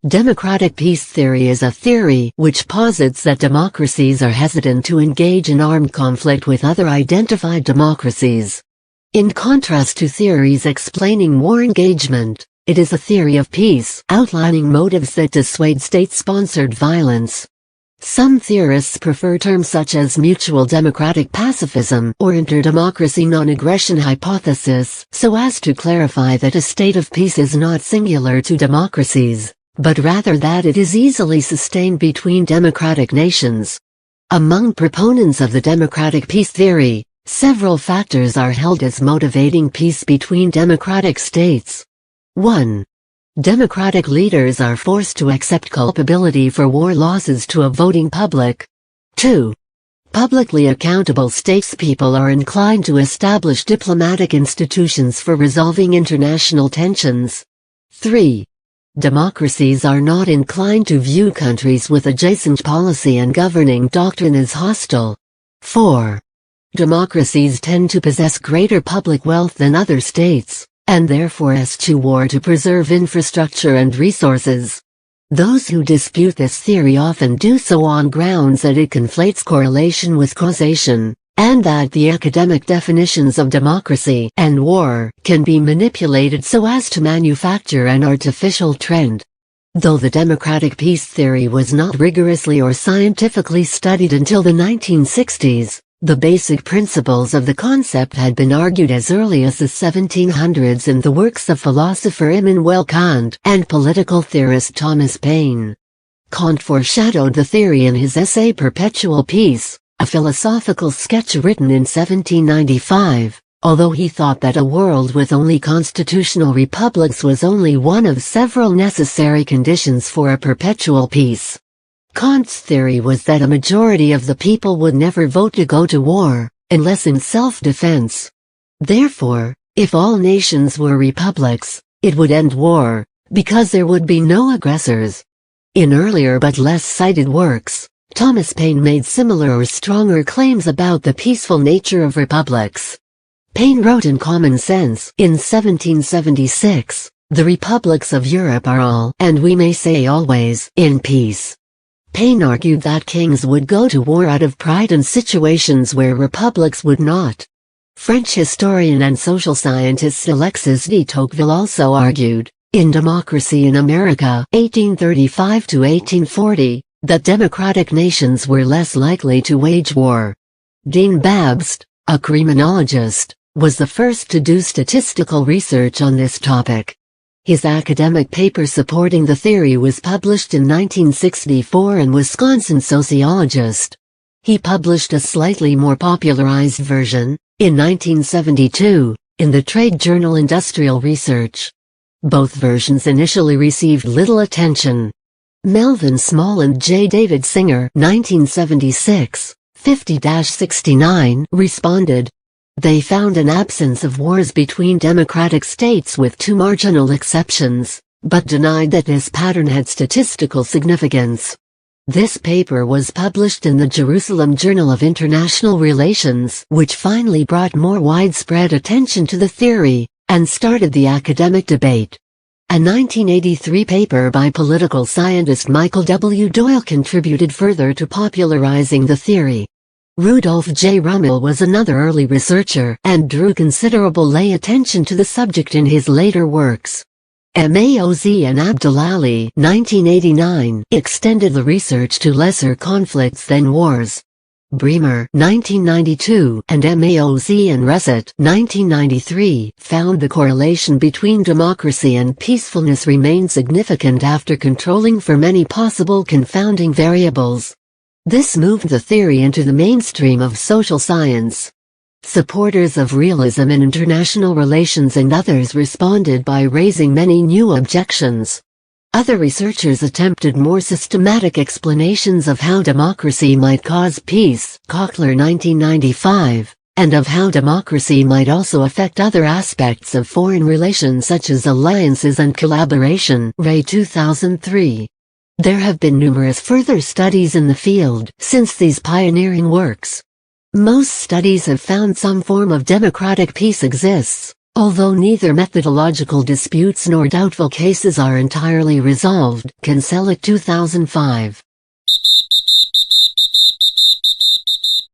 Democratic peace theory is a theory which posits that democracies are hesitant to engage in armed conflict with other identified democracies. In contrast to theories explaining war engagement, it is a theory of peace, outlining motives that dissuade state-sponsored violence. Some theorists prefer terms such as mutual democratic pacifism or interdemocracy non-aggression hypothesis, so as to clarify that a state of peace is not singular to democracies, but rather that it is easily sustained between democratic nations. Among proponents of the democratic peace theory, several factors are held as motivating peace between democratic states. 1. Democratic leaders are forced to accept culpability for war losses to a voting public. 2. Publicly accountable statespeople are inclined to establish diplomatic institutions for resolving international tensions. 3. Democracies are not inclined to view countries with adjacent policy and governing doctrine as hostile. 4. Democracies tend to possess greater public wealth than other states, and therefore eschew war to preserve infrastructure and resources. Those who dispute this theory often do so on grounds that it conflates correlation with causation, and that the academic definitions of democracy and war can be manipulated so as to manufacture an artificial trend. Though the democratic peace theory was not rigorously or scientifically studied until the 1960s, the basic principles of the concept had been argued as early as the 1700s in the works of philosopher Immanuel Kant and political theorist Thomas Paine. Kant foreshadowed the theory in his essay Perpetual Peace, a philosophical sketch written in 1795, although he thought that a world with only constitutional republics was only one of several necessary conditions for a perpetual peace. Kant's theory was that a majority of the people would never vote to go to war, unless in self-defense. Therefore, if all nations were republics, it would end war, because there would be no aggressors. In earlier but less cited works, Thomas Paine made similar or stronger claims about the peaceful nature of republics. Paine wrote in Common Sense in 1776, "The republics of Europe are all, and we may say always, in peace." Paine argued that kings would go to war out of pride in situations where republics would not. French historian and social scientist Alexis de Tocqueville also argued, in Democracy in America, 1835 to 1840, that democratic nations were less likely to wage war. Dean Babst, a criminologist, was the first to do statistical research on this topic. His academic paper supporting the theory was published in 1964 in Wisconsin Sociologist. He published a slightly more popularized version, in 1972, in the trade journal Industrial Research. Both versions initially received little attention. Melvin Small and J. David Singer 1976, 50-69 responded. They found an absence of wars between democratic states with two marginal exceptions, but denied that this pattern had statistical significance. This paper was published in the Jerusalem Journal of International Relations, which finally brought more widespread attention to the theory, and started the academic debate. A 1983 paper by political scientist Michael W. Doyle contributed further to popularizing the theory. Rudolph J. Rummel was another early researcher and drew considerable lay attention to the subject in his later works. Maoz and Abdulali 1989 extended the research to lesser conflicts than wars. Bremer 1992 and Maoz and Reset 1993 found the correlation between democracy and peacefulness remained significant after controlling for many possible confounding variables. This moved the theory into the mainstream of social science. Supporters of realism in international relations and others responded by raising many new objections. Other researchers attempted more systematic explanations of how democracy might cause peace, Cochler 1995, and of how democracy might also affect other aspects of foreign relations such as alliances and collaboration, Ray 2003. There have been numerous further studies in the field since these pioneering works. Most studies have found some form of democratic peace exists, Although neither methodological disputes nor doubtful cases are entirely resolved, Kinsella 2005.